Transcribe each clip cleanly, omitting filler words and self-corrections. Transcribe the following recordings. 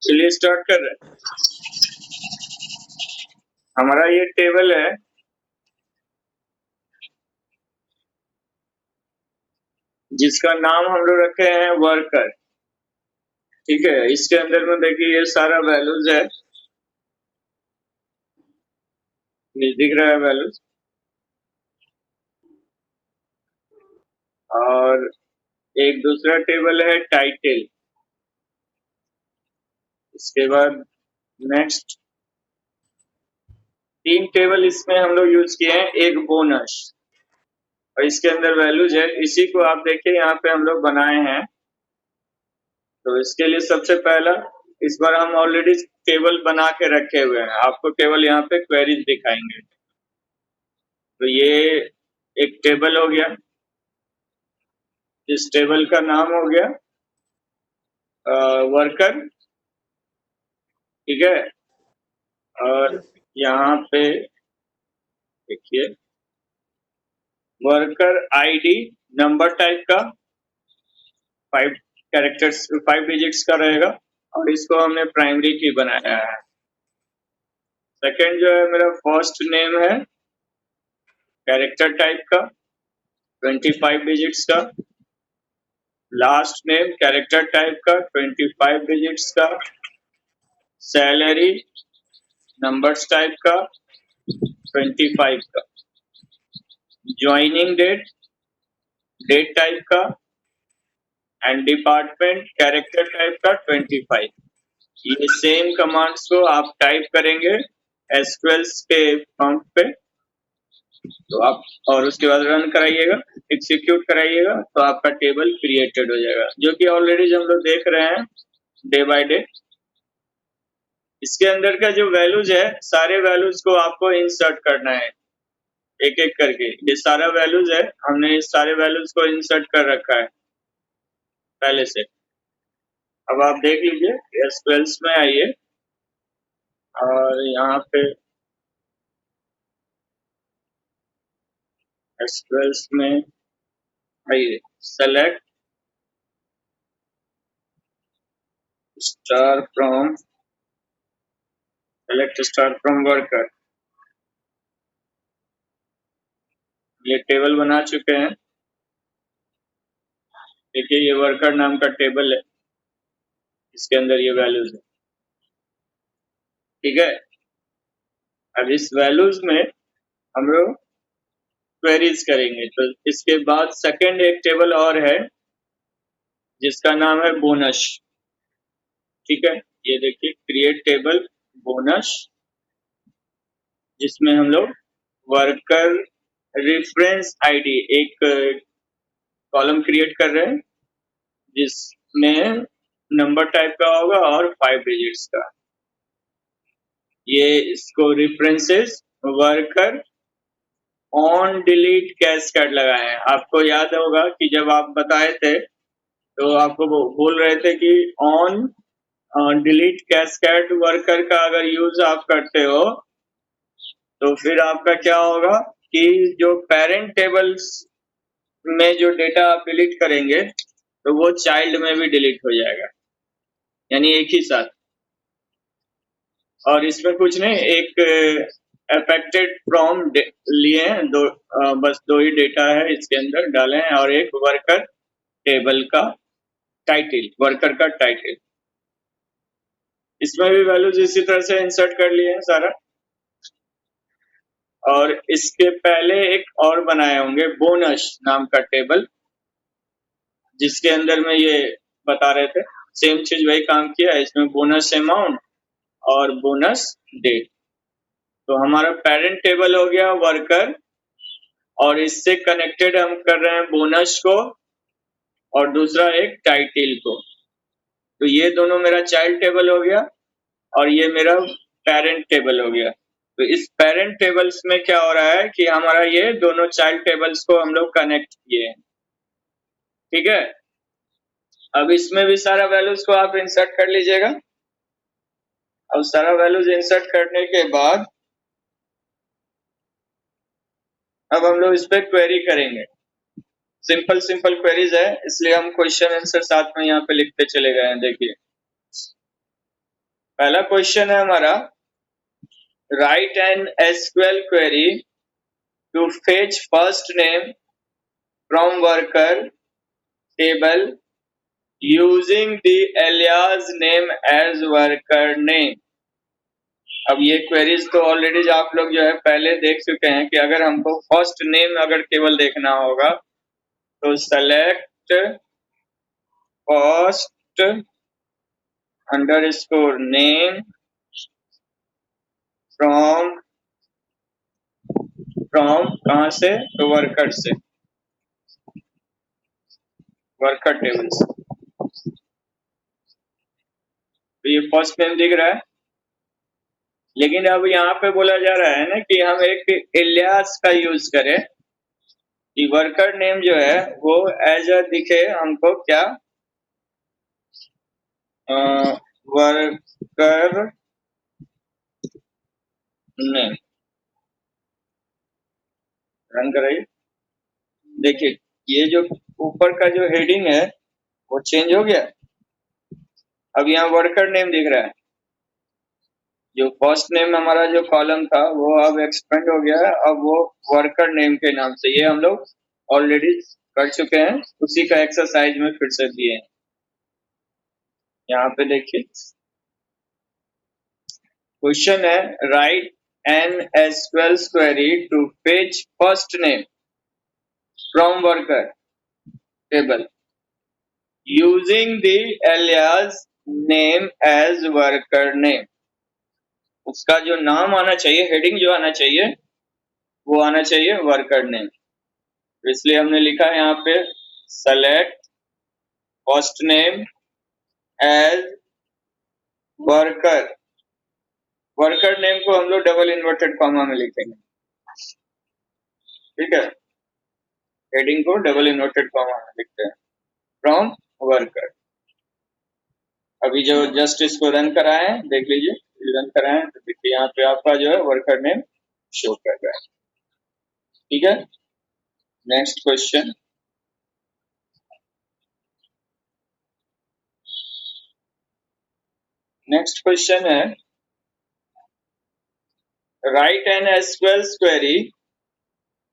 चलिए स्टार्ट कर रहे हैं। हमारा ये टेबल है जिसका नाम हम लोग रखे हैं वर्कर। ठीक है, इसके अंदर में देखिए ये सारा वैल्यूज है, ये दिख रहा है वैल्यूज। और एक दूसरा टेबल है टाइटल। इसके बाद नेक्स्ट 3 टेबल इसमें हम लोग यूज किए हैं, एक बोनस और इसके अंदर वैल्यूज है। इसी को आप देखिए यहाँ पे हम लोग बनाए हैं। तो इसके लिए सबसे पहला, इस बार हम ऑलरेडी टेबल बना के रखे हुए हैं, आपको केवल यहाँ पे क्वेरीज दिखाएंगे। तो ये एक टेबल हो गया, इस टेबल का नाम हो गया वर्कर। ठीक है, और यहाँ पे देखिए वर्कर आईडी नंबर टाइप का 5 कैरेक्टर्स 5 डिजिट्स का रहेगा और इसको हमने प्राइमरी की बनाया है। सेकंड जो है मेरा फर्स्ट नेम है कैरेक्टर टाइप का 25 डिजिट्स का। लास्ट नेम कैरेक्टर टाइप का 25 डिजिट्स का। सैलरी नंबर्स टाइप का 25 का। ज्वाइनिंग डेट डेट टाइप का एंड डिपार्टमेंट कैरेक्टर टाइप का 25। ये सेम कमांड्स को आप टाइप करेंगे एसक्यूएल के प्रॉम्प्ट पे, तो आप और उसके बाद रन कराइएगा, एग्जीक्यूट कराइएगा, तो आपका टेबल क्रिएटेड हो जाएगा, जो कि ऑलरेडी हम लोग देख रहे हैं डे बाय डे। इसके अंदर का जो वैल्यूज है, सारे वैल्यूज को आपको इंसर्ट करना है एक एक करके। ये सारा वैल्यूज है, हमने इस सारे वैल्यूज को इंसर्ट कर रखा है पहले से। अब आप देख लीजिए एसक्यूएल में आइए और यहाँ पे एसक्यूएल में आइए, सेलेक्ट स्टार फ्रॉम वर्कर। ये टेबल बना चुके हैं। देखिए ये वर्कर नाम का टेबल है, इसके अंदर ये वैल्यूज है। ठीक है, अब इस वैल्यूज में हम लोग क्वेरीज करेंगे। तो इसके बाद सेकंड एक टेबल और है जिसका नाम है बोनस। ठीक है, ये देखिए क्रिएट टेबल बोनस, जिसमें हम लोग वर्कर रेफरेंस आईडी एक कॉलम क्रिएट कर रहे हैं जिसमें नंबर टाइप का होगा और 5 डिजिट्स का। ये इसको references worker on delete cascade लगाए हैं। आपको याद होगा कि जब आप बताए थे तो आपको बोल रहे थे कि ऑन डिलीट कैस्केड वर्कर का अगर यूज आप करते हो तो फिर आपका क्या होगा कि जो पेरेंट टेबल्स में जो डेटा आप डिलीट करेंगे तो वो चाइल्ड में भी डिलीट हो जाएगा, यानी एक ही साथ। और इसमें कुछ नहीं, एक अफेक्टेड फ्रॉम लिए हैं, बस 2 ही डेटा है इसके अंदर डाले हैं, और एक वर्कर टेबल का टाइटल, वर्कर का टाइटल। इसमें भी वैल्यूज इसी तरह से इंसर्ट कर लिए हैं सारा। और इसके पहले एक और बनाए होंगे बोनस नाम का टेबल, जिसके अंदर में ये बता रहे थे, सेम चीज वही काम किया है। इसमें बोनस अमाउंट और बोनस डेट। तो हमारा पेरेंट टेबल हो गया वर्कर, और इससे कनेक्टेड हम कर रहे हैं बोनस को और दूसरा एक टाइटल को। तो ये दोनों मेरा चाइल्ड टेबल हो गया और ये मेरा पेरेंट टेबल हो गया। तो इस पेरेंट टेबल्स में क्या हो रहा है कि हमारा ये दोनों चाइल्ड टेबल्स को हम लोग कनेक्ट किए हैं। ठीक है, अब इसमें भी सारा वैल्यूज को आप इंसर्ट कर लीजिएगा। अब सारा वैल्यूज इंसर्ट करने के बाद अब हम लोग इस पे क्वेरी करेंगे। सिंपल क्वेरीज है, इसलिए हम क्वेश्चन आंसर साथ में यहाँ पे लिखते चले गए हैं। देखिए पहला क्वेश्चन है हमारा, write an SQL query to fetch first name from worker table using the alias name as worker name. अब ये क्वेरीज तो ऑलरेडी आप लोग जो है पहले देख चुके हैं कि अगर हमको फर्स्ट नेम अगर केवल देखना होगा तो select first underscore name from कहां से, तो वर्कर से, वर्कर टेबल से। तो ये फर्स्ट नेम दिख रहा है, लेकिन अब यहाँ पे बोला जा रहा है ना कि हम एक एलियास का यूज करें कि वर्कर नेम जो है वो एज अ दिखे हमको क्या, वर्कर नेम। रन कराइए, देखिए ये जो ऊपर का जो हेडिंग है वो चेंज हो गया। अब यहाँ वर्कर नेम दिख रहा है, जो फर्स्ट नेम हमारा जो कॉलम था वो अब एक्सपेंड हो गया है, अब वो वर्कर नेम के नाम से। ये हम लोग ऑलरेडी कर चुके हैं, उसी का एक्सरसाइज में फिर से दिए हैं। यहाँ पे देखिए क्वेश्चन है, write an SQL query to fetch first name from worker table using the alias name as worker name. उसका जो नाम आना चाहिए, हेडिंग जो आना चाहिए वो आना चाहिए वर्कर नेम। तो इसलिए हमने लिखा है यहाँ पे select first name as worker. Worker name को हम लोग डबल इन्वर्टेड कॉमा में लिखेंगे, ठीक है। हेडिंग को डबल इन्वर्टेड कॉमा में लिखते हैं, फ्रॉम वर्कर। अभी जो जस्ट इसको रन कराए हैं, देख लीजिए रन कराए तो देखिए यहाँ पे आपका जो है वर्कर नेम शो कर रहा है, ठीक है। नेक्स्ट क्वेश्चन, नेक्स्ट क्वेश्चन है, write an SQL query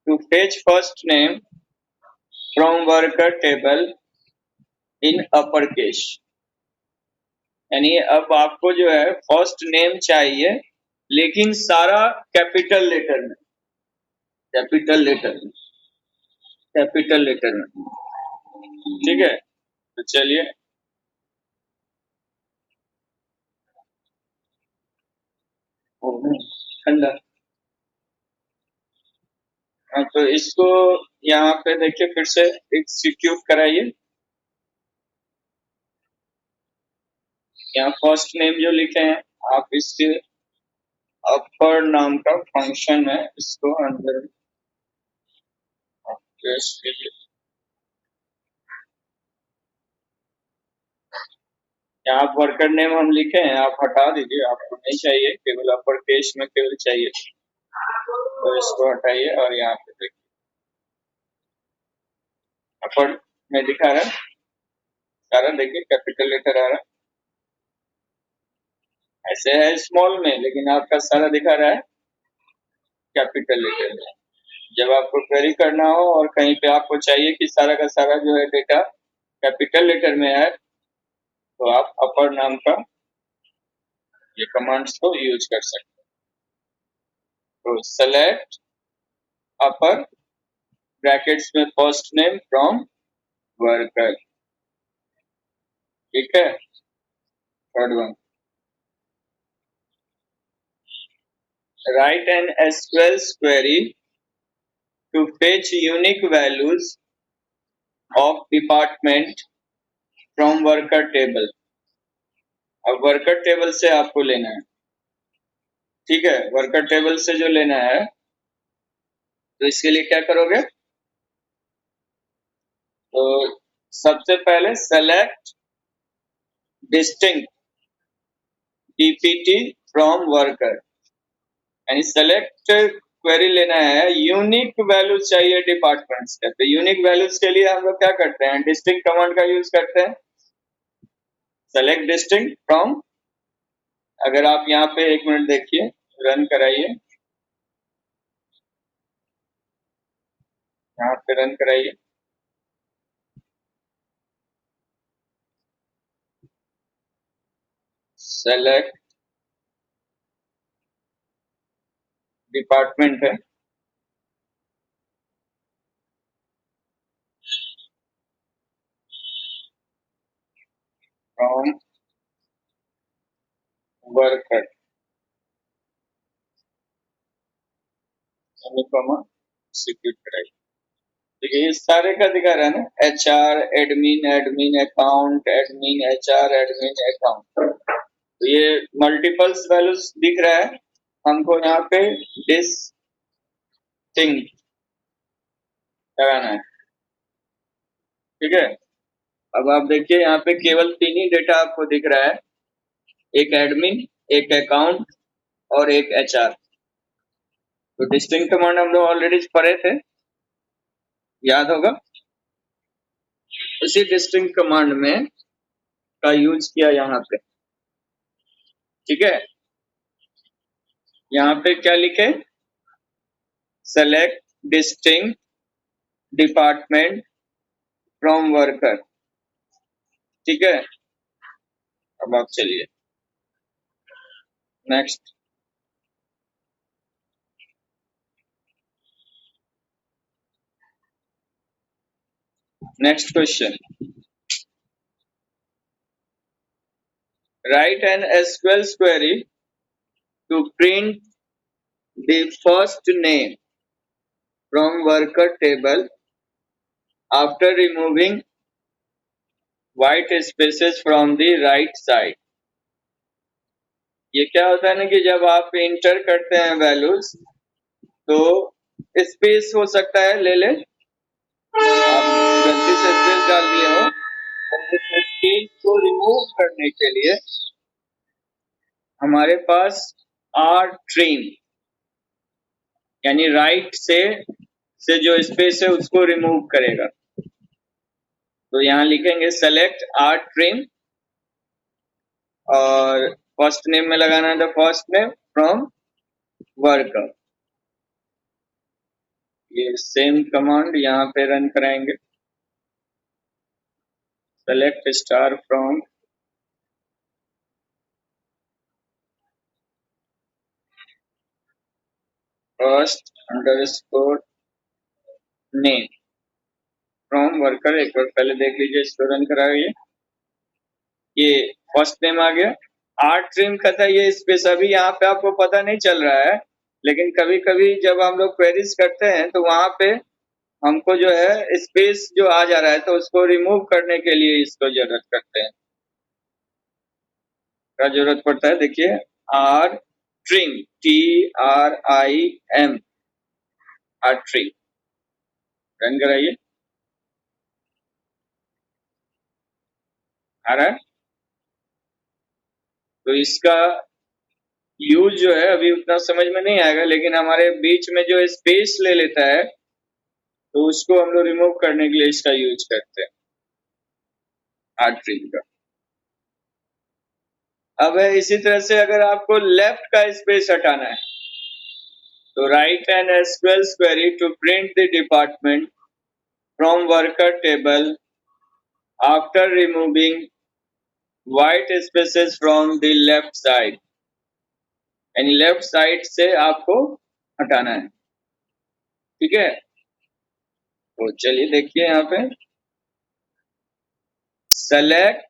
to fetch first name from worker table in upper case. यानी अब आपको जो है फर्स्ट नेम चाहिए लेकिन सारा कैपिटल लेटर में, कैपिटल लेटर में, कैपिटल लेटर में, ठीक है। तो चलिए ठंडा, तो इसको यहाँ पे देखिए फिर से एग्जीक्यूट कराइए। यहाँ फर्स्ट नेम जो लिखे हैं आप इसके अपर नाम का फंक्शन है, इसको अंदर पेस्ट कीजिए। यहाँ वर्कर नेम हम लिखे हैं, आप हटा दीजिए, आपको नहीं चाहिए, केवल अपर केस में केवल चाहिए, तो इसको हटाइए और यहाँ पे देखिए अपर में दिखा रहा है सारा, देखिए कैपिटल लेटर आ रहा है, ऐसे है स्मॉल में लेकिन आपका सारा दिखा रहा है कैपिटल लेटर में। जब आपको क्वेरी करना हो और कहीं पे आपको चाहिए कि सारा का सारा जो है डेटा कैपिटल लेटर में है, तो आप अपर नाम का ये कमांड्स को यूज कर सकते हैं। तो सेलेक्ट अपर ब्रैकेट्स में फर्स्ट नेम फ्रॉम वर्कर, ठीक है। Third one, write an SQL query to fetch unique values of department from worker table। अब वर्कर टेबल से आपको लेना है, ठीक है। वर्कर टेबल से जो लेना है तो इसके लिए क्या करोगे, तो सबसे पहले select distinct DPT from worker, यानी सेलेक्ट क्वेरी लेना है, यूनिक वैल्यूज चाहिए डिपार्टमेंट्स का। तो यूनिक वैल्यूज के लिए हम लोग क्या करते हैं, डिस्टिंक्ट कमांड का यूज करते हैं, सेलेक्ट डिस्टिंक्ट फ्रॉम अगर आप यहाँ पे 1 मिनट देखिए, रन कराइए, यहाँ पे रन कराइए, सेलेक्ट डिपार्टमेंट है, फ्रॉम वर्कर एग्जीक्यूट कराइए। देखिए ये सारे का दिखा रहा है ना, HR admin, admin account, admin HR, admin account, तो ये मल्टीपल्स वैल्यूज दिख रहा है। हमको यहाँ पे डिस्टिंक्ट लगाना है, ठीक है। अब आप देखिए यहाँ पे केवल 3 ही डेटा आपको दिख रहा है, एक एडमिन, एक अकाउंट और एक HR। तो डिस्टिंक्ट कमांड हम लोग ऑलरेडी पढ़े थे, याद होगा। उसी डिस्टिंक्ट कमांड में का यूज किया यहाँ पे, ठीक है। यहाँ पे क्या लिखे, select distinct department from worker, ठीक है। अब आप चलिए next. Next question, write an SQL query to print the first name from worker table after removing white spaces from the right side। ये क्या होता है ना कि जब आप इंटर करते हैं वैल्यूज तो स्पेस हो सकता है ले ले, आप गलती से स्पेस डाल दिए हो, तो स्पेस को रिमूव करने के लिए हमारे पास आर ट्रिम यानी राइट से जो स्पेस है उसको रिमूव करेगा। तो यहाँ लिखेंगे सेलेक्ट आर ट्रिम और फर्स्ट नेम में लगाना है the first name from worker. ये सेम कमांड यहाँ पे रन कराएंगे, select star from first underscore name from worker. एक बार पहले देख लीजिए, इसको रन कराइए। ये फर्स्ट नेम आ गया, आर ट्रिम का था ये स्पेस, अभी यहाँ पे आपको पता नहीं चल रहा है, लेकिन कभी कभी जब हम लोग क्वेरीज करते हैं तो वहां पे हमको जो है स्पेस जो आ जा रहा है तो उसको रिमूव करने के लिए इसको जरूरत करते हैं, का जरूरत पड़ता है। देखिए R trim, TRIM, R trim, run कराइए, आ रहा है। तो इसका यूज जो है अभी उतना समझ में नहीं आएगा, लेकिन हमारे बीच में जो स्पेस ले लेता है तो उसको हम लोग रिमूव करने के लिए इसका यूज करते हैं, आर ट्रिम का। अब है इसी तरह से अगर आपको लेफ्ट का स्पेस हटाना है तो write an SQL query to print the department from worker table after removing white spaces from the left side, यानी लेफ्ट साइड से आपको हटाना है, ठीक है। तो चलिए देखिए यहाँ पे select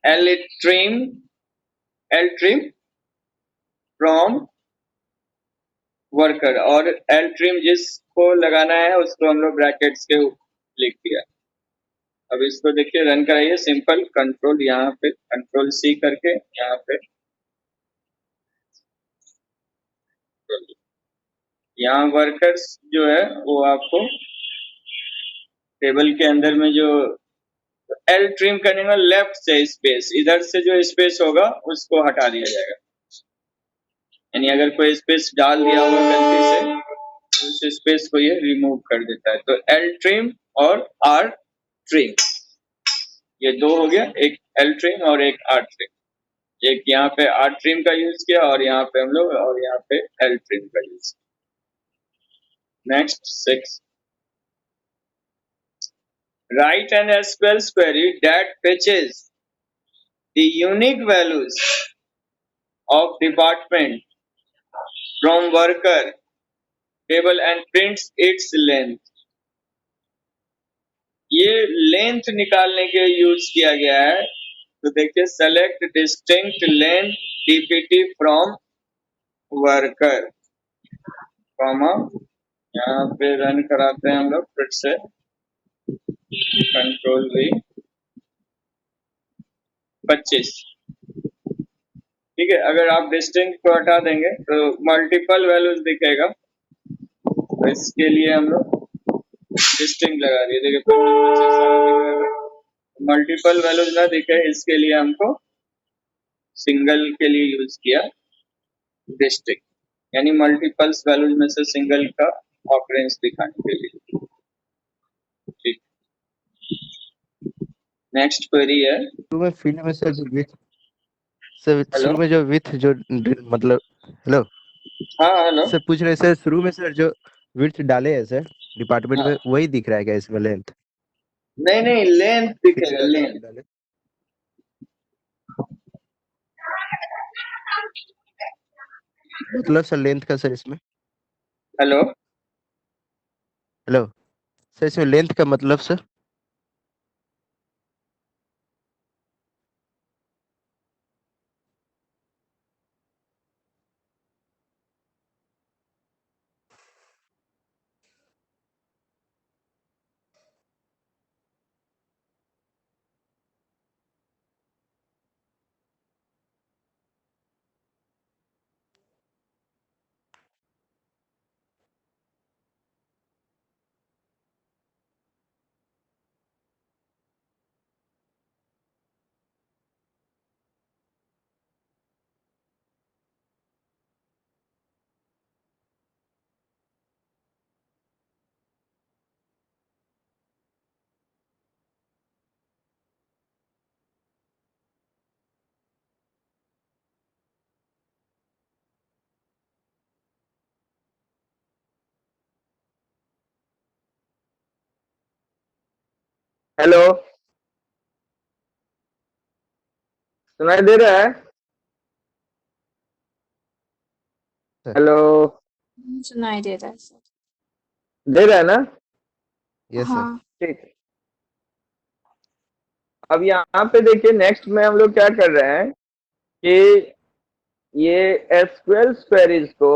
L trim from worker, और L trim जिसको लगाना है उसको हम लोग ब्रैकेट्स के लिख दिया। अब इसको देखिए रन कराइए, सिंपल कंट्रोल यहाँ पे Ctrl+C करके यहाँ पे यहाँ वर्कर्स जो है वो आपको टेबल के अंदर में जो L ट्रिम करने का लेफ्ट से स्पेस, इधर से जो स्पेस होगा उसको हटा दिया जाएगा, यानी अगर कोई स्पेस डाल दिया होगा गलती से तो उस स्पेस को ये रिमूव कर देता है। तो L ट्रिम और R ट्रिम, ये दो हो गया, एक L ट्रिम और एक R ट्रिम। एक यहाँ पे R ट्रिम का यूज किया और यहाँ पे हम लोग और यहाँ पे L ट्रिम का use. Next 6, write an SQL query that fetches the unique values of department from worker table and prints its length। ये लेंथ निकालने के यूज किया गया है। तो देखिए, select distinct length DPT from worker, comma, यहाँ पे रन कराते हैं हम लोग फिर से, कंट्रोल V, 25। ठीक है, अगर आप डिस्टिंक्ट को हटा देंगे तो मल्टीपल वैल्यूज दिखेगा। तो इसके लिए हम लोग डिस्टिंक्ट लगा दिए। देखिए 25 सारा दिख रहा है। मल्टीपल वैल्यूज ना दिखे इसके लिए हमको सिंगल के लिए यूज किया डिस्टिंक्ट, यानी मल्टीपल्स वैल्यूज में से सिंगल का ऑकरेंस दिखाने के लिए। ठीक, नेक्स्ट क्वेरी है। शुरू में फील्ड में सर जो विथ सर हेलो, शुरू में जो विथ जो मतलब हेलो हाँ हेलो, सर पूछ रहे सर शुरू में सर जो विथ डाले हैं सर डिपार्टमेंट हाँ, में वही दिख रहा है क्या इसमें लेंथ नहीं नहीं, लेंथ कितने दिखेगा, डाले लेंथ। डाले मतलब सर लेंथ का सर इसमें हेलो, हेलो सर इसमें लेंथ का मतलब सर हेलो, सुनाई दे रहा है? सर हेलो, सुनाई दे रहा है सर। दे रहा है ना? यस सर हाँ ठीक। अब यहाँ पे देखिए, नेक्स्ट में हम लोग क्या कर रहे हैं कि ये एसक्यूएल क्वेरीज को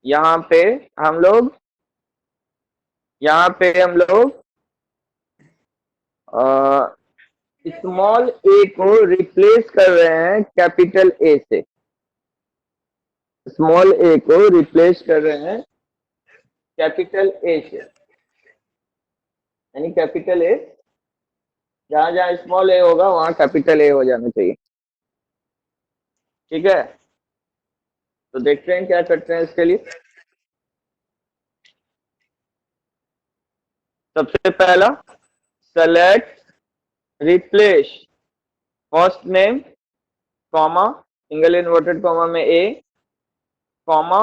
यहाँ पे हम लोग स्मॉल ए को रिप्लेस कर रहे हैं कैपिटल ए से। स्मॉल ए को रिप्लेस कर रहे हैं कैपिटल ए से, यानी कैपिटल ए, जहां जहां स्मॉल ए होगा वहां कैपिटल ए हो जाना चाहिए। ठीक है, तो देखते हैं क्या करते हैं इसके लिए। सबसे पहला, select replace first name, comma, single inverted comma में ए, कॉमा।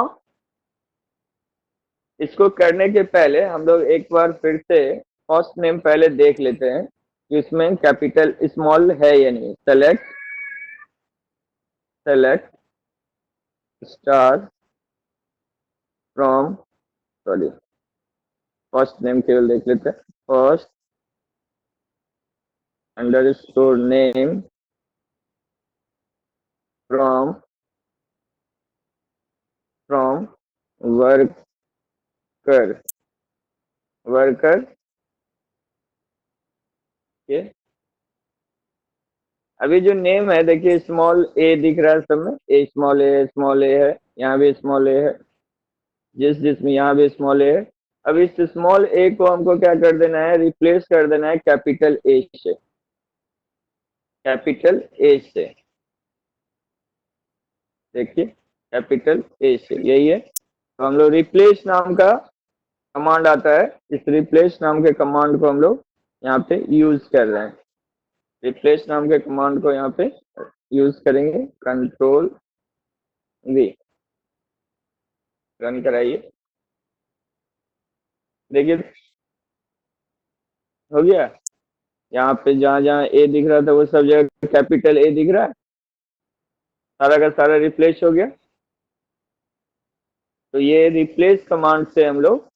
इसको करने के पहले हम लोग एक बार फिर से फर्स्ट नेम पहले देख लेते हैं कि इसमें कैपिटल स्मॉल है या नहीं। Select star from, sorry, first name केवल देख लेते हैं। First underscore name from worker के। अभी जो नेम है देखिए, स्मॉल ए दिख रहा है सब में, ए स्मॉल ए है, यहाँ भी स्मॉल ए है, जिसमें यहाँ भी स्मॉल ए है। अब इस स्मॉल ए को हमको क्या कर देना है, रिप्लेस कर देना है कैपिटल ए से। कैपिटल ए से देखिए, कैपिटल ए से यही है। तो हम लोग रिप्लेस नाम का कमांड आता है, इस रिप्लेस नाम के कमांड को हम लोग यहाँ पे यूज कर रहे हैं। रिप्लेस नाम के कमांड को यहाँ पे यूज करेंगे, कंट्रोल वी, रन कराइए। देखिए हो गया, यहाँ पे जहां जहां ए दिख रहा था वो सब जगह कैपिटल ए दिख रहा है, सारा का सारा रिप्लेस हो गया। तो ये रिप्लेस कमांड से हम लोग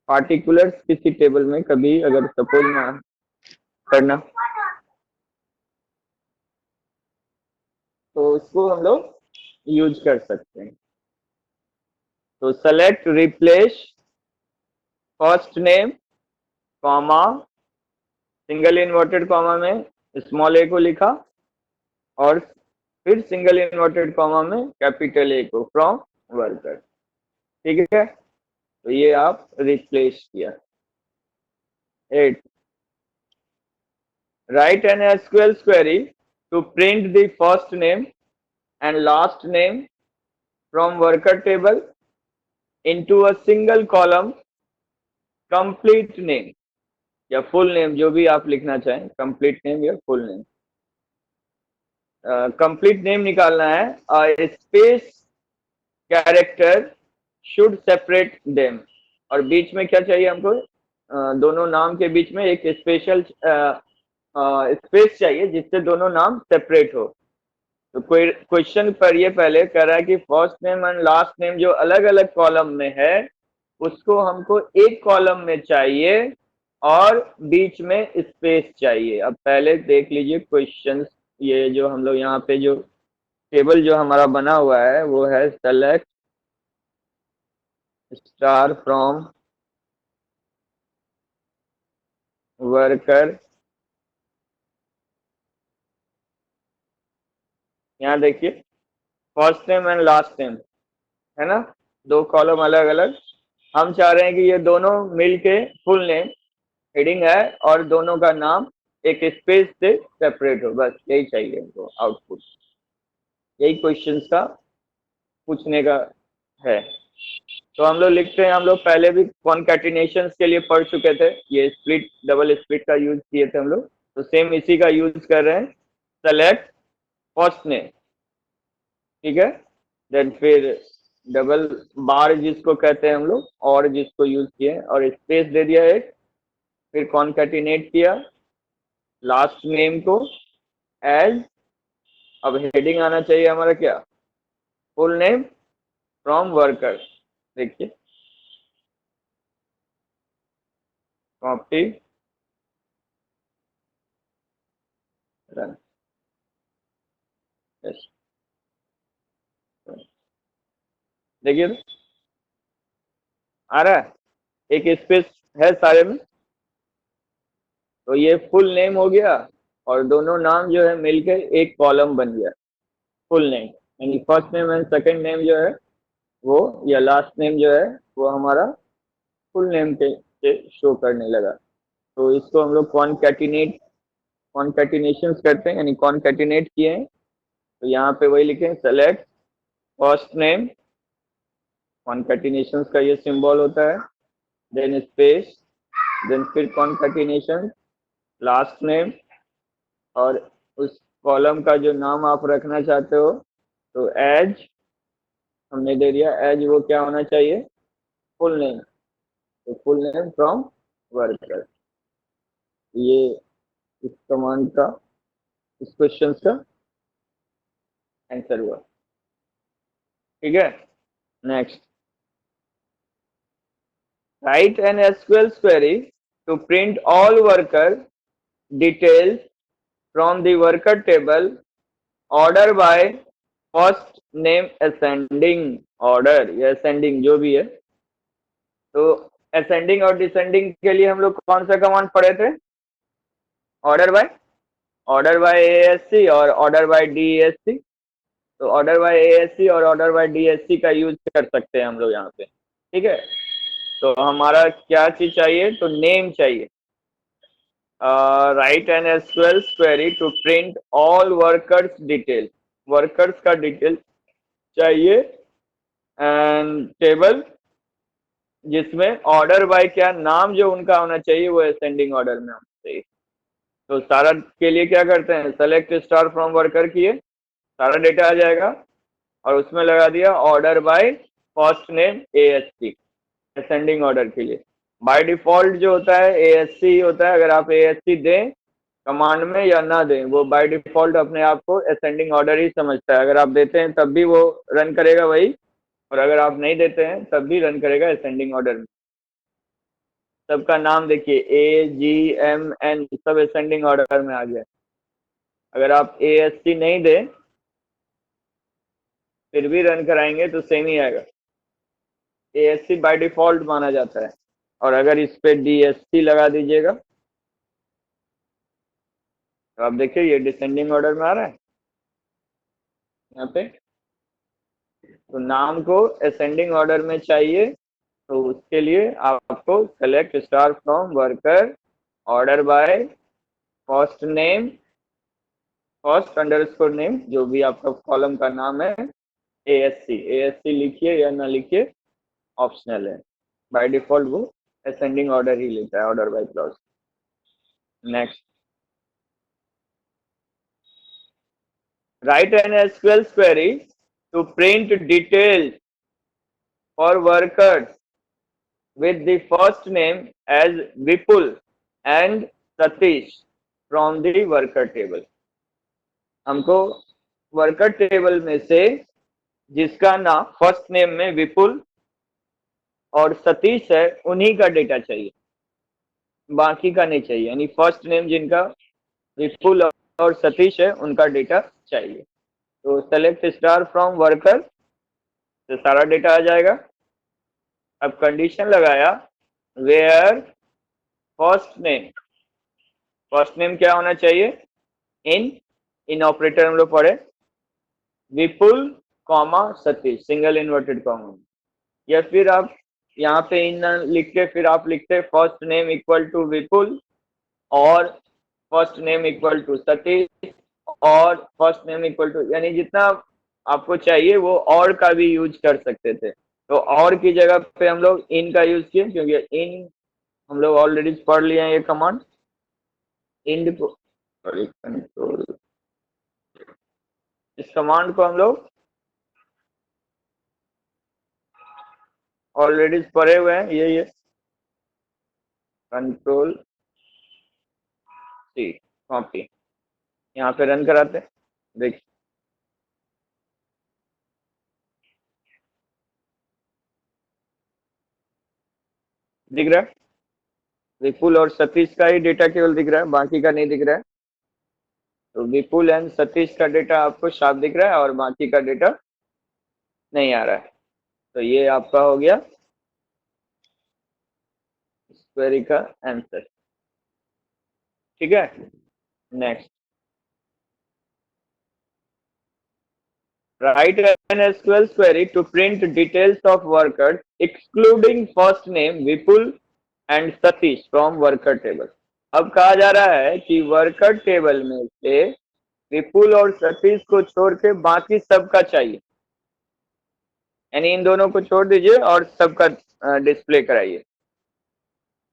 पार्टिकुलर किसी टेबल में कभी अगर सपोज ना करना तो उसको हम लोग यूज कर सकते हैं। तो select replace first name comma, single inverted comma में स्मॉल ए को लिखा और फिर सिंगल इन्वर्टेड कॉमा में कैपिटल ए को फ्रॉम वर्कर। ठीक है, तो ये आप रिप्लेस किया। 8, write an SQL query to print the first name and last name from worker table into a single column, complete name या full name, जो भी आप लिखना चाहें, complete name या full name। complete name निकालना है, space character should separate them, और बीच में क्या चाहिए हमको, दोनों नाम के बीच में एक स्पेशल स्पेस चाहिए जिससे दोनों नाम सेपरेट हो। तो कोई क्वेश्चन पर ये पहले कह रहा है कि first name and last name जो अलग अलग कॉलम में है उसको हमको एक कॉलम में चाहिए और बीच में स्पेस चाहिए। अब पहले देख लीजिए क्वेश्चन, ये जो हम लोग यहाँ पे जो टेबल जो हमारा बना हुआ है वो है सेलेक्ट स्टार फ्रॉम वर्कर। यहाँ देखिए first name and last name है ना, दो कॉलम अलग अलग। हम चाह रहे हैं कि ये दोनों मिलके फुल नेम हेडिंग है और दोनों का नाम एक स्पेस से सेपरेट हो, बस यही चाहिए हमको आउटपुट। यही क्वेश्चन का पूछने का है। तो हम लोग लिखते हैं, हम लोग पहले भी कॉन्कैटिनेशंस के लिए पढ़ चुके थे, ये स्प्लिट डबल स्प्लिट का यूज किए थे हम लोग, तो सेम इसी का यूज कर रहे हैं। सेलेक्ट फर्स्ट नेम, ठीक है, देन फिर डबल बार जिसको कहते हैं हम लोग और जिसको यूज किए, और स्पेस दे दिया एक, फिर कॉन्कैटिनेट किया लास्ट नेम को एज, अब हेडिंग आना चाहिए हमारा क्या, फुल नेम फ्रॉम वर्कर। देखिए कॉपी रन, देखिए आ रहा है, एक स्पेस है सारे में, तो ये फुल नेम हो गया और दोनों नाम जो है मिलकर एक कॉलम बन गया फुल नेम, यानी first name and second name जो है वो, या लास्ट नेम जो है वो हमारा फुल नेम के शो करने लगा। तो इसको हम लोग कॉन्कैटिनेशंस करते हैं, यानी कॉन्कैटिनेट किए हैं। तो यहाँ पे वही लिखें, सेलेक्ट फर्स्ट नेम, कॉन्कैटिनेशंस का ये सिंबल होता है, देन स्पेस, देन फिर कॉन्कैटिनेशन लास्ट नेम, और उस कॉलम का जो नाम आप रखना चाहते हो तो एज हमने दे दिया, एज वो क्या होना चाहिए, फुल नेम, तो फुल नेम फ्रॉम वर्कर। ये इस कमांड का, इस क्वेश्चन का आंसर हुआ। ठीक है, next, write an SQL query to print all worker details from the worker table, order by first name ascending order, या असेंडिंग जो भी है। तो असेंडिंग और डिसेंडिंग के लिए हम लोग कौन सा कमांड पढ़े थे, ऑर्डर बाय एएससी और ऑर्डर बाय डीएससी। तो ऑर्डर बाय एएससी और ऑर्डर बाय डीएससी का यूज कर सकते हैं हम लोग यहाँ पे। ठीक है, तो हमारा क्या चीज चाहिए, तो नेम चाहिए। Write an SQL query to print all workers detail, workers का डिटेल चाहिए, एंड टेबल जिसमें ऑर्डर बाय क्या, नाम जो उनका होना चाहिए वो असेंडिंग ऑर्डर में होना चाहिए। तो सारा के लिए क्या करते हैं, सेलेक्ट स्टार फ्रॉम वर्कर किए, सारा डेटा आ जाएगा और उसमें लगा दिया order by first name ASC, ascending order के लिए। बाय डिफॉल्ट जो होता है ASC ही होता है, अगर आप ASC दें कमांड में या ना दें, वो बाय डिफॉल्ट अपने आप को असेंडिंग ऑर्डर ही समझता है। अगर आप देते हैं तब भी वो रन करेगा वही, और अगर आप नहीं देते हैं तब भी रन करेगा असेंडिंग ऑर्डर में। सबका नाम देखिए AGMN सब असेंडिंग ऑर्डर में आ गया। अगर आप ASC नहीं दें फिर भी रन कराएंगे तो सेम ही आएगा, ASC बाय डिफॉल्ट माना जाता है। और अगर इस पे DSC लगा दीजिएगा तो आप देखिए ये डिसेंडिंग ऑर्डर में आ रहा है यहाँ पे। तो नाम को असेंडिंग ऑर्डर में चाहिए, तो उसके लिए आपको select star from worker order by first name, first underscore name, जो भी आपका कॉलम का नाम है, ASC लिखिए या ना लिखिए ऑप्शनल है, बाय डिफॉल्ट वो असेंडिंग ऑर्डर ही लेता है, order by clause. Next, write an SQL query to print details for workers with the first name as Vipul and Satish from the worker table। हमको worker table में से जिसका नाम first name में विपुल और सतीश है उन्हीं का डेटा चाहिए, बाकी का नहीं चाहिए। यानी फर्स्ट नेम जिनका विपुल और सतीश है उनका डेटा चाहिए। तो सेलेक्ट स्टार फ्रॉम वर्कर से सारा डेटा आ जाएगा। अब कंडीशन लगाया वेयर फर्स्ट नेम क्या होना चाहिए, इन ऑपरेटर हम लोग पढ़े, Vipul comma Satish single inverted comma, या फिर आप यहाँ पे इन लिख के फिर आप लिखते first name equal to Vipul और first name equal to Satish और फर्स्ट नेम इक्वल टू, यानी जितना आपको चाहिए वो और का भी यूज कर सकते थे। तो और की जगह पे हम लोग इन का यूज किए, क्योंकि इन हम लोग ऑलरेडी पढ़ लिए हैं ये कमांड। इन को कंट्रोल, इस कमांड को हम लोग ऑलरेडी पढ़े हुए हैं। ये कंट्रोल C कॉपी यहाँ पे रन कराते हैं, देखिए दिख रहा है, विपुल और सतीश का ही डेटा केवल दिख रहा है, बाकी का नहीं दिख रहा है। तो विपुल एंड सतीश का डेटा आपको साफ दिख रहा है और बाकी का डेटा नहीं आ रहा है। तो ये आपका हो गया इस क्वेरी का आंसर, ठीक है। Next, write an SQL query to print details of workers excluding first name Vipul and Satish from worker table। अब कहा जा रहा है कि वर्कर टेबल में से विपुल और सतीश को छोड़ के बाकी सबका चाहिए, यानी इन दोनों को छोड़ दीजिए और सबका डिस्प्ले कराइए।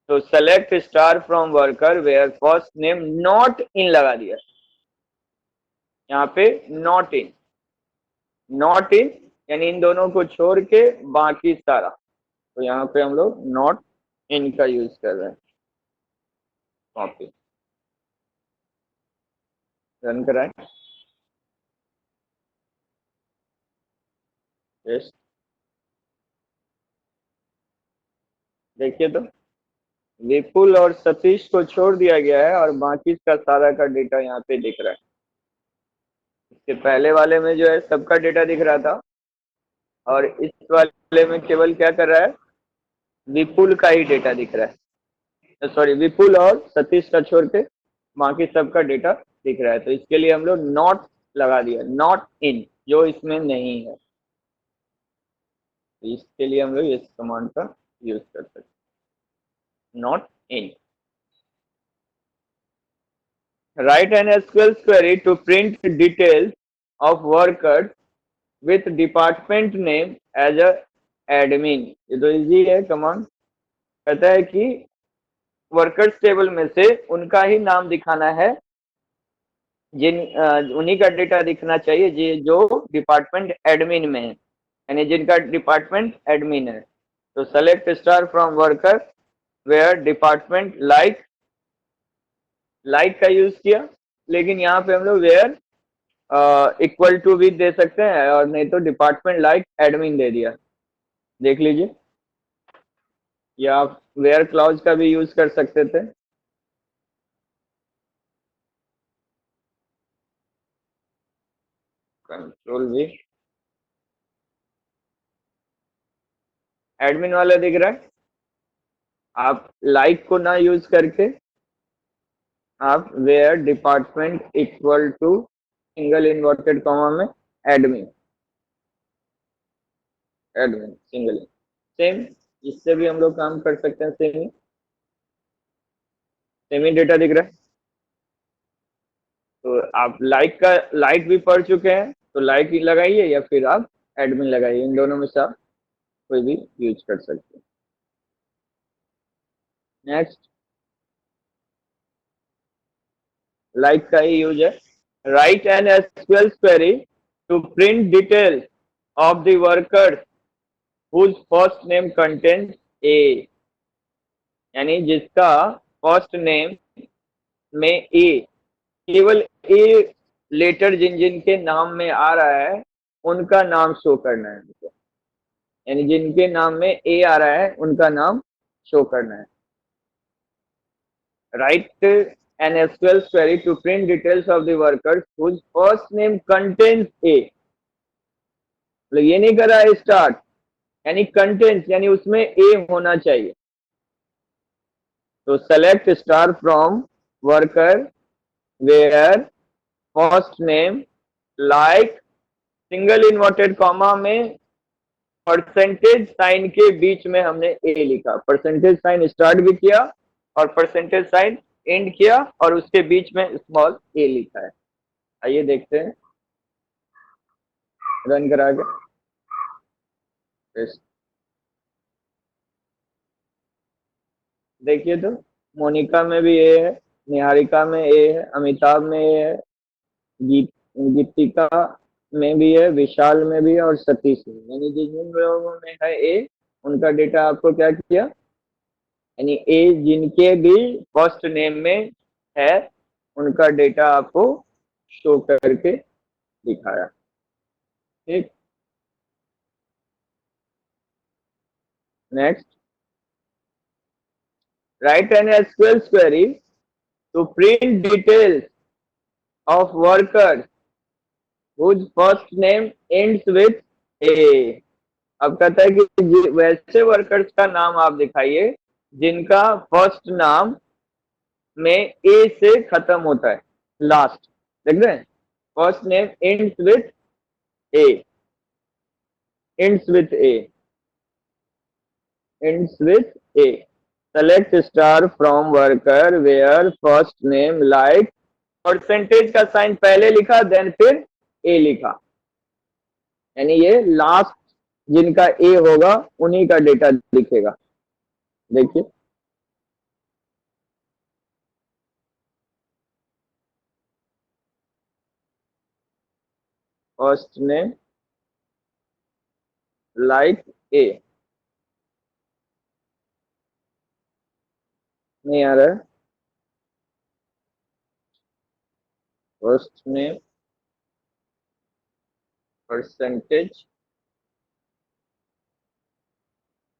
तो select star from worker where first name not in लगा दिया, यहाँ पे नॉट इन यानी इन दोनों को छोड़ के बाकी सारा। तो यहाँ पे हम लोग नॉट इन का यूज कर रहे हैं। कॉपी रन कराएं, यस देखिए तो विपुल और सतीश को छोड़ दिया गया है और बाकी का सारा का डेटा यहाँ पे दिख रहा है। इसके पहले वाले में जो है सबका डेटा दिख रहा था और इस वाले में केवल क्या कर रहा है, विपुल का ही डेटा दिख रहा है। सॉरी, विपुल और सतीश का छोड़ के बाकी सबका डेटा दिख रहा है। तो इसके लिए हम लोग नॉट लगा दिया, नॉट इन, जो इसमें नहीं है। तो इसके लिए हम लोग इस कमांड का यूज कर सकते हैं, not in. Write an SQL query to print details of workers with department name as a admin। ये तो इजी है कमांड, कहता है कि वर्कर्स टेबल में से उनका ही नाम दिखाना है, उन्हीं का डेटा दिखना चाहिए जो डिपार्टमेंट एडमिन में है, यानी जिनका डिपार्टमेंट एडमिन है। तो select star from worker where department like का यूज किया, लेकिन यहाँ पे हम लोग वेयर इक्वल टू भी दे सकते हैं, और नहीं तो डिपार्टमेंट लाइक एडमिन दे दिया। देख लीजिए, या आप वेयर क्लॉज का भी यूज कर सकते थे। कंट्रोल भी, एडमिन वाला दिख रहा है। आप लाइक को ना यूज करके आप where department equal to single inverted comma में एडमिन सिंगल, सेम इससे भी हम लोग काम कर सकते हैं। सेमी डेटा दिख रहा है। तो आप लाइक भी पढ़ चुके हैं, तो लाइक ही लगाइए या फिर आप एडमिन लगाइए, इन दोनों में से आप कोई भी यूज कर सकते हैं। नेक्स्ट, लाइक का ही यूज है। Write an SQL query to print details of the worker whose first name contains A, यानी जिसका फर्स्ट नेम में ए, केवल ए लेटर जिन जिन के नाम में आ रहा है उनका नाम शो करना है, यानी जिनके नाम में ए आ रहा है उनका नाम शो करना है। Write an SQL query to print details of the workers whose first name contains A, मतलब ये नहीं कर रहा है स्टार्ट, यानी कंटेंट्स, यानी उसमें ए होना चाहिए। तो select star from worker where first name like single inverted comma में परसेंटेज साइन के बीच में हमने ए लिखा, परसेंटेज साइन स्टार्ट भी किया और परसेंटेज साइन एंड किया, और उसके बीच में स्मॉल ए लिखा है। आइए देखते हैं, रन करा के। देखिए तो मोनिका में भी ए है, निहारिका में ए है, अमिताभ में ए है, गीतिका में भी है, विशाल में भी है और सतीश में, यानी जिन जिन लोगों में है ए उनका डेटा आपको क्या किया, यानी ए जिनके भी फर्स्ट नेम में है उनका डेटा आपको शो करके दिखाया। ठीक, next, write an SQL query to print details of worker whose first name ends with A। अब कहता है कि वैसे वर्कर्स का नाम आप दिखाइए जिनका फर्स्ट नाम में ए से खत्म होता है, लास्ट, देख रहे हैं, first name ends with A, ends with A, ends with A. Select star from worker where first name like, percentage का साइन पहले लिखा देन फिर ए लिखा, यानी ये लास्ट जिनका ए होगा उन्हीं का डेटा दिखेगा। देखिए, फर्स्ट नेम लाइक ए, नहीं आ रहा है, फर्स्ट नेम परसेंटेज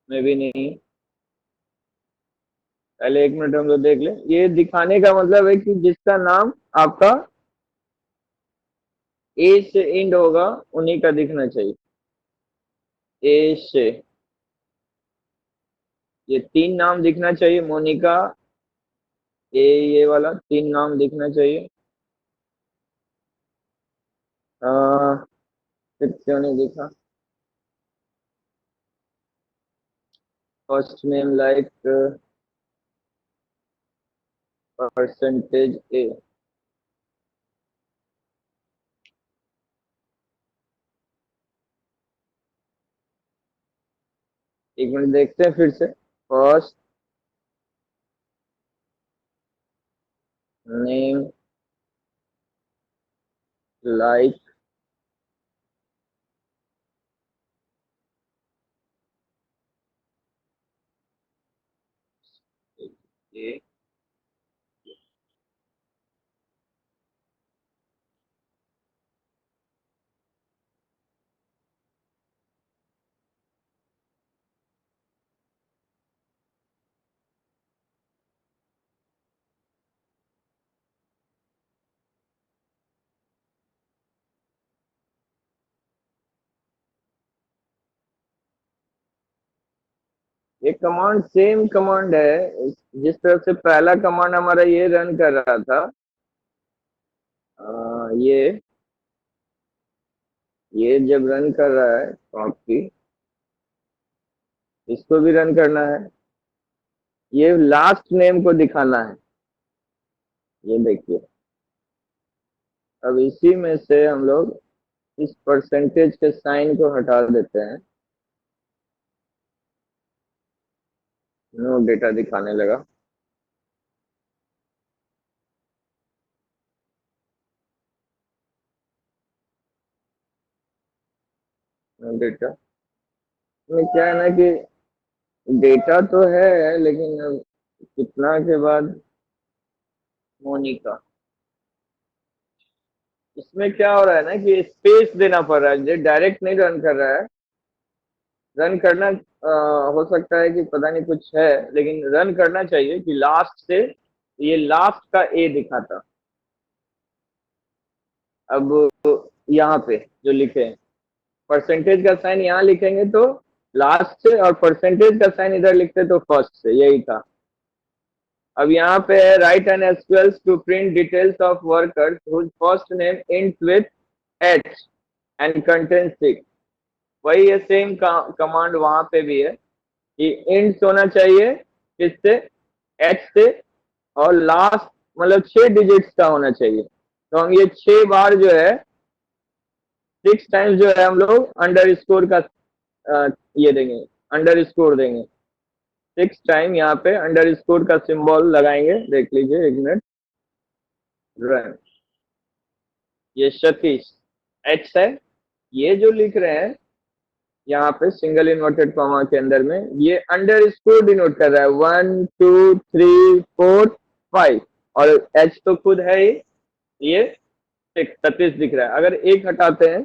में भी नहीं। पहले 1 मिनट हम लोग देख ले, ये दिखाने का मतलब है कि जिसका नाम आपका ए से एंड होगा उन्हीं का दिखना चाहिए, ए से। ये 3 नाम दिखना चाहिए, मोनिका ए, ये वाला 3 नाम दिखना चाहिए। फिर क्यों नहीं दिखा, फर्स्ट नेम लाइक परसेंटेज ए, एक मिनट देखते हैं फिर से। फर्स्ट name like ये कमांड सेम कमांड है जिस तरह से पहला कमांड हमारा ये रन कर रहा था। ये जब रन कर रहा है कॉपी, इसको भी रन करना है। ये लास्ट नेम को दिखाना है। ये देखिए, अब इसी में से हम लोग इस परसेंटेज के साइन को हटा देते हैं। नो डेटा दिखाने लगा। नो डेटा में क्या है ना कि डेटा तो है, लेकिन अब कितना के बाद मोनिका, इसमें क्या हो रहा है ना कि स्पेस देना पड़ रहा है। ये डायरेक्ट नहीं रन कर रहा है। रन करना हो सकता है कि पता नहीं कुछ है, लेकिन रन करना चाहिए कि लास्ट से ये लास्ट का ए दिखाता। अब यहाँ पे जो लिखे हैं परसेंटेज का साइन यहाँ लिखेंगे तो लास्ट से, और परसेंटेज का साइन इधर लिखते तो फर्स्ट से। यही था। अब यहाँ पे है write an SQLs to print details of workers whose first name ends with H and contains 6। वही है सेम कमांड वहां पे भी है कि एंड्स होना चाहिए किससे, एच से, और लास्ट मतलब 6 डिजिट्स का होना चाहिए। तो हम ये 6 बार जो है 6 टाइम्स जो है हम लोग अंडर स्कोर का ये देंगे, अंडर स्कोर देंगे। 6 टाइम यहाँ पे अंडर स्कोर का सिंबल लगाएंगे। देख लीजिए, एक मिनट। रन, ये सतीश एच है। ये जो लिख रहे हैं यहाँ पे सिंगल इन्वर्टेड कॉमा के अंदर में, ये अंडर स्कोर डिनोट कर रहा है 1 2 3 4 5, और एच तो खुद है ही, ये 36 दिख रहा है। अगर एक हटाते हैं,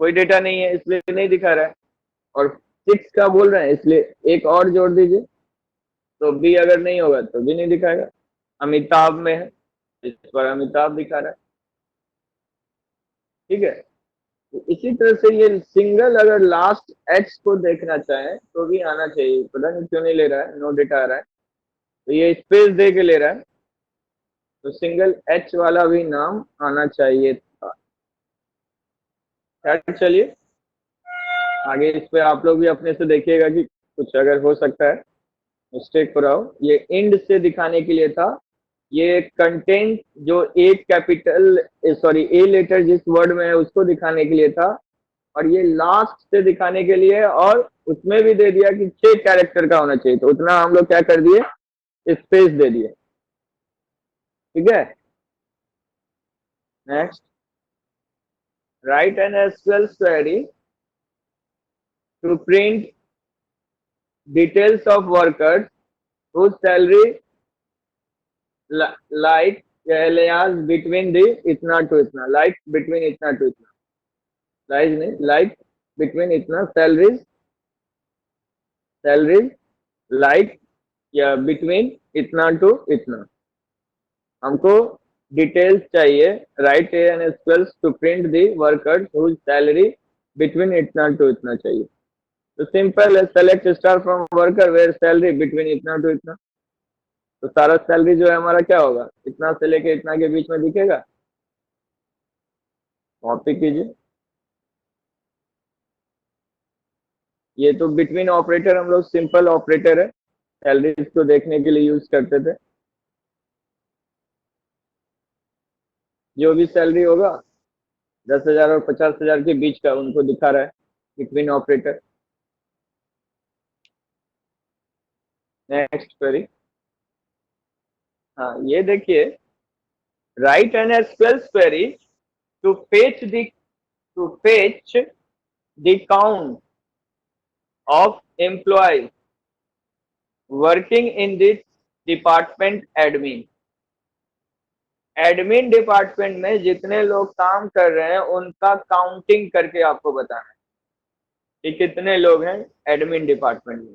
कोई डेटा नहीं है इसलिए नहीं दिखा रहा है, और 6 का बोल रहे हैं इसलिए एक और जोड़ दीजिए, तो बी अगर नहीं होगा तो भी नहीं दिखाएगा। अमिताभ में है, इस पर अमिताभ दिखा रहा है। ठीक है। तो इसी तरह से ये सिंगल अगर लास्ट एच को देखना चाहें तो भी आना चाहिए। पता नहीं क्यों नहीं ले रहा है, नो डेटा आ रहा है। तो ये स्पेस दे के ले रहा है, तो सिंगल एच वाला भी नाम आना चाहिए था। चलिए आगे इस पे आप लोग भी अपने से देखिएगा कि कुछ अगर हो सकता है मिस्टेक हो रहा हो। ये इंड से दिखाने के लिए था। ये कंटेंट जो एक कैपिटल सॉरी ए लेटर जिस वर्ड में है उसको दिखाने के लिए था, और ये लास्ट से दिखाने के लिए, और उसमें भी दे दिया कि 6 कैरेक्टर का होना चाहिए। तो उतना हम लोग क्या कर दिए, स्पेस दे दिए। ठीक है। Next, write an SQL query to print details of workers whose salary like alias between the इतना टू इतना, like between इतना टू इतना, like नहीं, like between इतना, salaries like या between इतना टू इतना। हमको डिटेल्स चाहिए। Write an SQL to print the workers whose salary between इतना टू इतना चाहिए। तो सिंपल है, select star from worker where salary between इतना टू इतना। तो सारा सैलरी जो है हमारा क्या होगा, इतना से लेके इतना के बीच में दिखेगा। कॉपी कीजिए। ये तो बिटवीन ऑपरेटर हम लोग सिंपल ऑपरेटर है, सैलरीज को देखने के लिए यूज करते थे। जो भी सैलरी होगा 10,000 और 50,000 के बीच का उनको दिखा रहा है बिटवीन ऑपरेटर। नेक्स्ट क्वेरी, हाँ ये देखिए, write an SQL query to fetch the count of employees working in this department admin. Admin department में जितने लोग काम कर रहे हैं उनका काउंटिंग करके आपको बताना है कि कितने लोग हैं एडमिन डिपार्टमेंट में।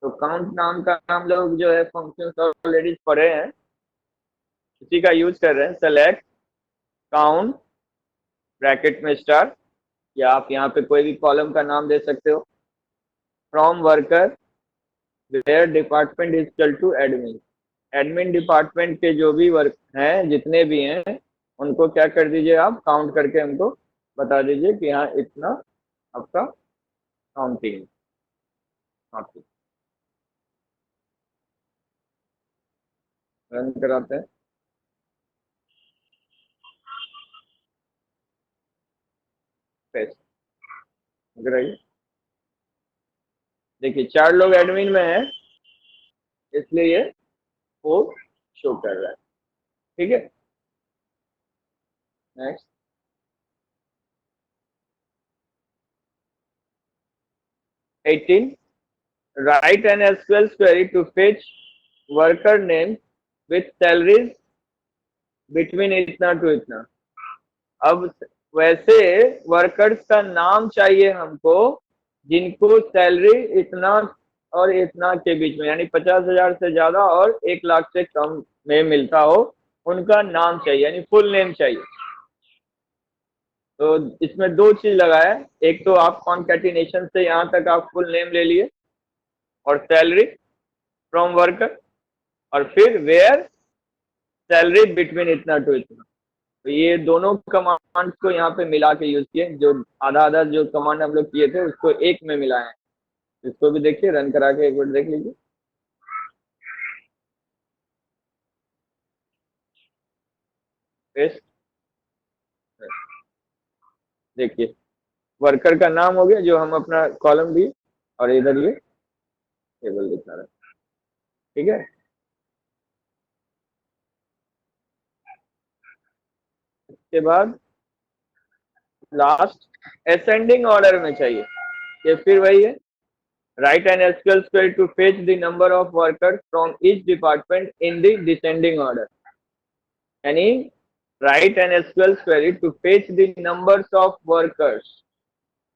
तो काउंट नाम का हम लोग जो है फंक्शन ऑलरेडी पढ़े हैं, इसी का यूज कर रहे हैं। सेलेक्ट काउंट ब्रैकेट में स्टार, या आप यहाँ पे कोई भी कॉलम का नाम दे सकते हो, from worker where department is equal to admin. Admin department के जो भी वर्क हैं, जितने भी हैं, उनको क्या कर दीजिए, आप काउंट करके हमको बता दीजिए कि यहाँ इतना आपका काउंटिंग है। रन कराते हैं। देखिए 4 लोग एडमिन में हैं, इसलिए ये वो शो कर रहा है। ठीक है, next. Eighteen, write an SQL query to fetch worker name with salaries between इतना टू इतना। अब वैसे वर्कर्स का नाम चाहिए हमको जिनको सैलरी इतना और इतना के बीच में, यानी 50,000 से ज्यादा और 1 लाख से कम में मिलता हो, उनका नाम चाहिए, यानी फुल नेम चाहिए। तो इसमें 2 चीज लगा है, एक तो आप कॉन्कैटिनेशन से यहाँ तक आप फुल नेम ले लिए, और सैलरी फ्रॉम वर्कर, और फिर वेयर सैलरी बिटवीन इतना टू इतना। तो ये दोनों कमांड को यहाँ पे मिला के यूज किए, जो आधा आधा जो कमांड हम लोग किए थे उसको एक में मिलाए हैं। इसको भी देखिए, रन करा के एक बार देख लीजिए। देखिए वर्कर का नाम हो गया, जो हम अपना कॉलम भी, और इधर ये टेबल दिखा रहा है। ठीक है, इसके बाद लास्ट असेंडिंग ऑर्डर में चाहिए, ये फिर वही है, write an SQL query to fetch the number of workers from each department in the descending order. यानी write an SQL query to fetch the numbers of workers,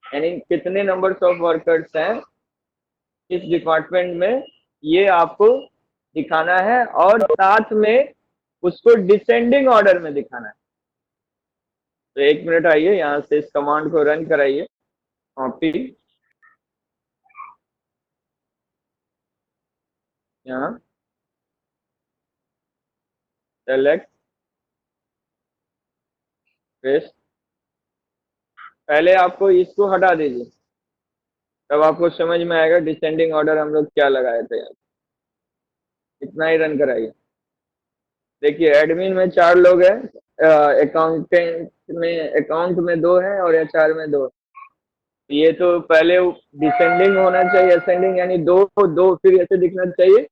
यानी कितने नंबर्स ऑफ वर्कर्स हैं इस डिपार्टमेंट में, ये आपको दिखाना है, और साथ में उसको डिसेंडिंग ऑर्डर में दिखाना है। तो 1 मिनट आइए, यहाँ से इस कमांड को रन कराइए। कॉपी, यहाँ सेलेक्ट पेस्ट। पहले आपको इसको हटा दीजिए, तब आपको समझ में आएगा डिसेंडिंग ऑर्डर हम लोग क्या लगाए थे। इतना ही रन कराइए। देखिए एडमिन में 4 लोग हैं, अकाउंटेंट में, अकाउंट में 2 हैं, और एचआर में 2। ये तो पहले डिसेंडिंग होना चाहिए, असेंडिंग, यानी 2 2 फिर ऐसे दिखना चाहिए।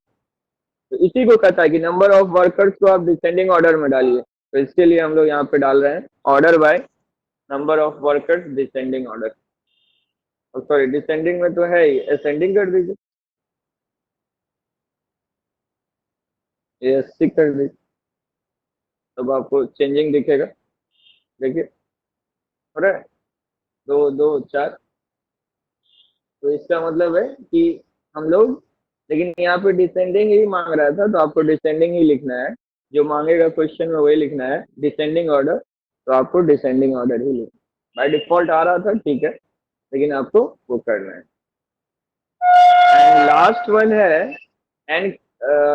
तो इसी को कहता है कि नंबर ऑफ वर्कर्स को आप डिसेंडिंग ऑर्डर में डालिए। तो इसके लिए हम लोग यहाँ पे डाल रहे हैं order by number of workers descending order. Sorry, descending में तो है ही, असेंडिंग कर दीजिए, ये 80 कर दीजिए, तब आपको चेंजिंग दिखेगा। देखिए, हो रहा है 2 2 4। तो इसका मतलब है कि हम लोग, लेकिन यहाँ पे डिसेंडिंग ही मांग रहा था, तो आपको डिसेंडिंग ही लिखना है, जो मांगेगा क्वेश्चन में वही लिखना है, डिसेंडिंग ऑर्डर। तो आपको डिसेंडिंग ऑर्डर ही लिखना, बाय डिफॉल्ट आ रहा था, ठीक है, लेकिन आपको वो करना है। एंड लास्ट वन है, and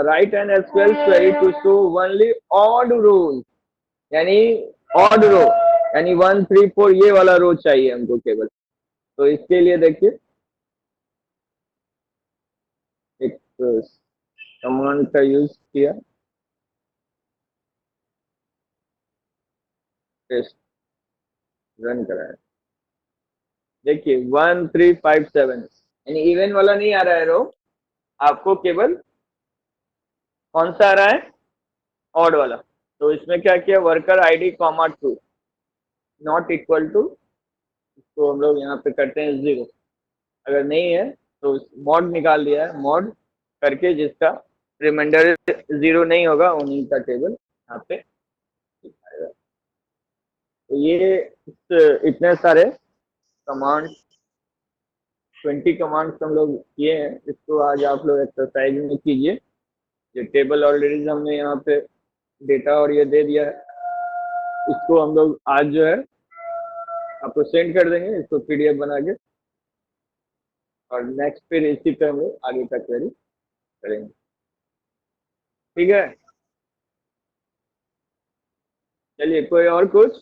write an SQL query to show only odd rule, यानी ऑड रो, यानी 1 3 4 ये वाला रो चाहिए हमको केवल। तो इसके लिए देखिए एक कमांड का यूज किया, टेस्ट रन कराया। देखिए 1 3 5 7, यानी इवन वाला नहीं आ रहा है रो, आपको केवल कौन सा आ रहा है, ऑड वाला। तो इसमें क्या किया, worker ID comma true not equal to, इसको हम लोग यहाँ पे करते हैं 0। अगर नहीं है तो मॉड निकाल दिया है, मॉड करके जिसका रिमाइंडर 0 नहीं होगा उन्हीं का टेबल यहाँ पे दिखाएगा। तो ये इतने सारे कमांड 20 कमांड्स हम लोग किए हैं, इसको आज आप लोग एक्सरसाइज में कीजिए। ये टेबल ऑलरेडी हमने यहाँ पे डेटा और ये दे दिया है, इसको हम लोग आज जो है आपको सेंड कर देंगे इसको पीडीएफ बना के, और नेक्स्ट फिर इसी पे हम लोग आगे का क्वेरी करेंगे। ठीक है, चलिए कोई और कुछ।